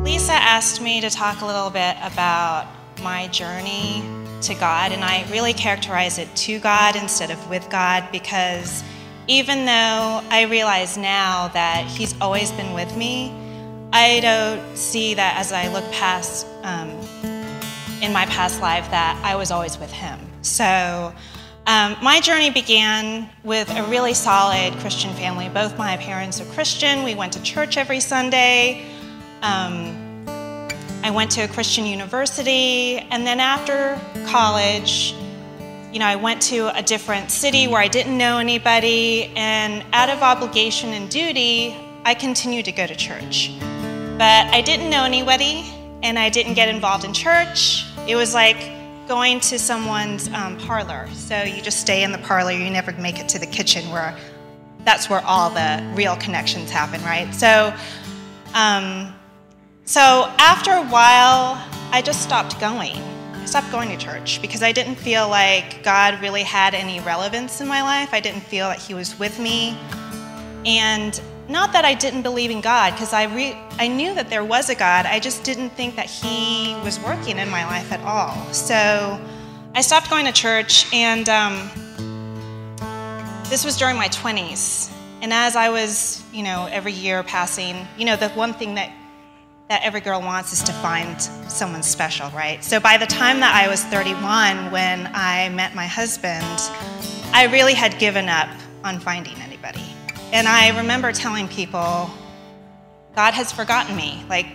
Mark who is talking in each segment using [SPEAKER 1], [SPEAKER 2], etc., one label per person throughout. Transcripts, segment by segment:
[SPEAKER 1] Lisa asked me to talk a little bit about my journey to God, and I really characterize it to God instead of with God, because even though I realize now that He's always been with me, I don't see that as I look past in my past life that I was always with Him. So my journey began with a really solid Christian family. Both my parents are Christian. We went to church every Sunday. I went to a Christian university, and then after college, I went to a different city where I didn't know anybody, and out of obligation and duty, I continued to go to church. But I didn't know anybody, and I didn't get involved in church. It was like going to someone's parlor. So you just stay in the parlor, you never make it to the kitchen, where that's where all the real connections happen, right? So after a while, I just stopped going. I stopped going to church because I didn't feel like God really had any relevance in my life. I didn't feel that He was with me. And not that I didn't believe in God, because I knew that there was a God. I just didn't think that He was working in my life at all. So I stopped going to church, and this was during my 20s. And as I was, every year passing, the one thing that every girl wants is to find someone special, right? So by the time that I was 31, when I met my husband, I really had given up on finding anybody. And I remember telling people, God has forgotten me. Like,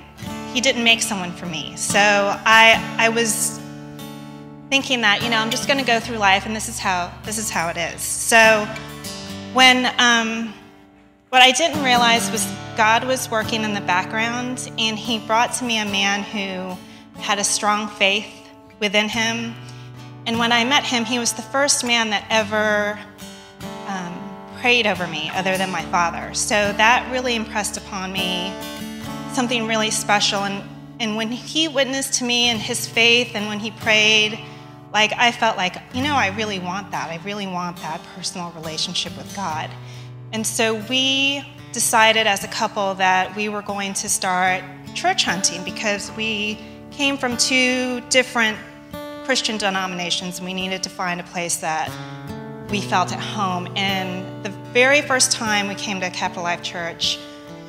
[SPEAKER 1] He didn't make someone for me. So I was thinking that, I'm just going to go through life, and this is how it is. So what I didn't realize was God was working in the background, and He brought to me a man who had a strong faith within him. And when I met him, he was the first man that ever prayed over me other than my father. So that really impressed upon me something really special. And when he witnessed to me and his faith, and when he prayed, I felt like, I really want that. I really want that personal relationship with God. And so we decided as a couple that we were going to start church hunting, because we came from two different Christian denominations, and we needed to find a place that we felt at home. And the very first time we came to Capital Life Church,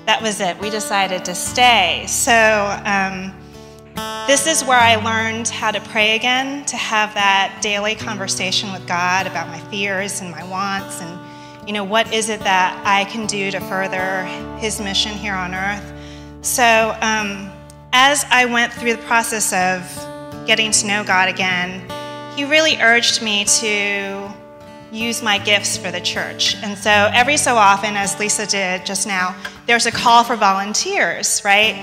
[SPEAKER 1] that was it. We decided to stay. So this is where I learned how to pray again, to have that daily conversation with God about my fears and my wants, and what is it that I can do to further His mission here on earth. So as I went through the process of getting to know God again, He really urged me to use my gifts for the church. And so every so often, as Lisa did just now, there's a call for volunteers, right?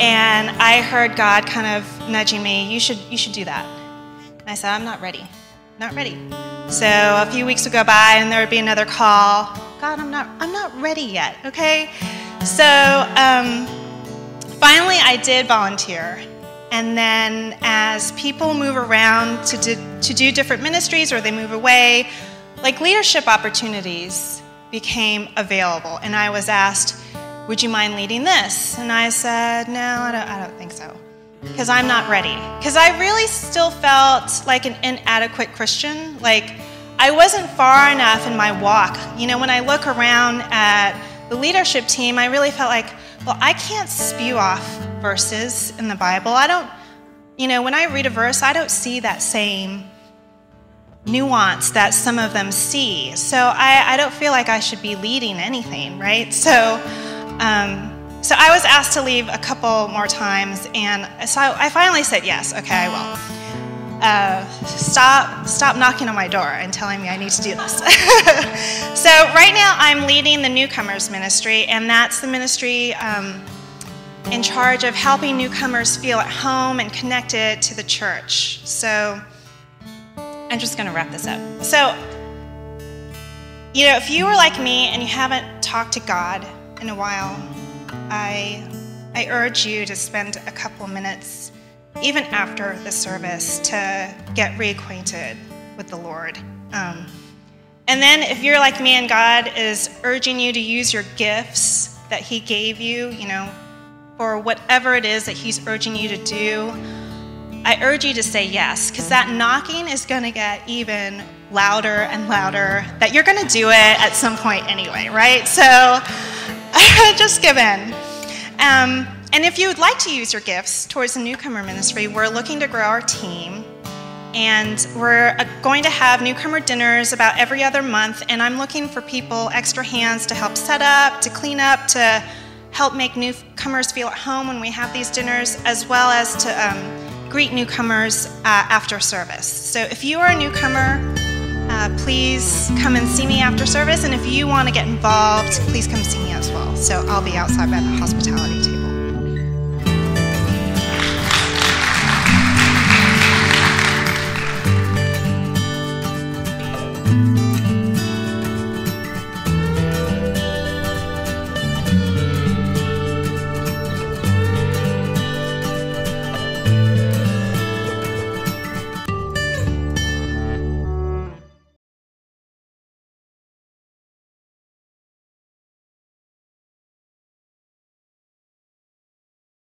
[SPEAKER 1] And I heard God kind of nudging me, you should do that. And I said, I'm not ready. So a few weeks would go by, and there would be another call. God, I'm not ready yet, okay? So finally I did volunteer. And then as people move around to do different ministries, or they move away, leadership opportunities became available. And I was asked, would you mind leading this? And I said, no, I don't think so, because I'm not ready. Because I really still felt like an inadequate Christian. I wasn't far enough in my walk. When I look around at the leadership team, I really felt like, well, I can't spew off verses in the Bible. I don't, when I read a verse, I don't see that same nuance that some of them see. So I don't feel like I should be leading anything, right? So I was asked to leave a couple more times, and so I finally said yes. Okay, I will. Stop knocking on my door and telling me I need to do this. So right now I'm leading the newcomers ministry, and that's the ministry in charge of helping newcomers feel at home and connected to the church. So I'm just going to wrap this up. So, if you were like me and you haven't talked to God in a while, I urge you to spend a couple minutes, even after the service, to get reacquainted with the Lord. And then if you're like me and God is urging you to use your gifts that he gave you, for whatever it is that he's urging you to do, I urge you to say yes, because that knocking is going to get even louder and louder, that you're going to do it at some point anyway, right? So just give in. And if you would like to use your gifts towards the newcomer ministry, we're looking to grow our team. And we're going to have newcomer dinners about every other month. And I'm looking for people, extra hands to help set up, to clean up, to help make newcomers feel at home when we have these dinners, as well as to greet newcomers after service. So if you are a newcomer, please come and see me after service. And if you want to get involved, please come see me as well. So I'll be outside by the hospitality table.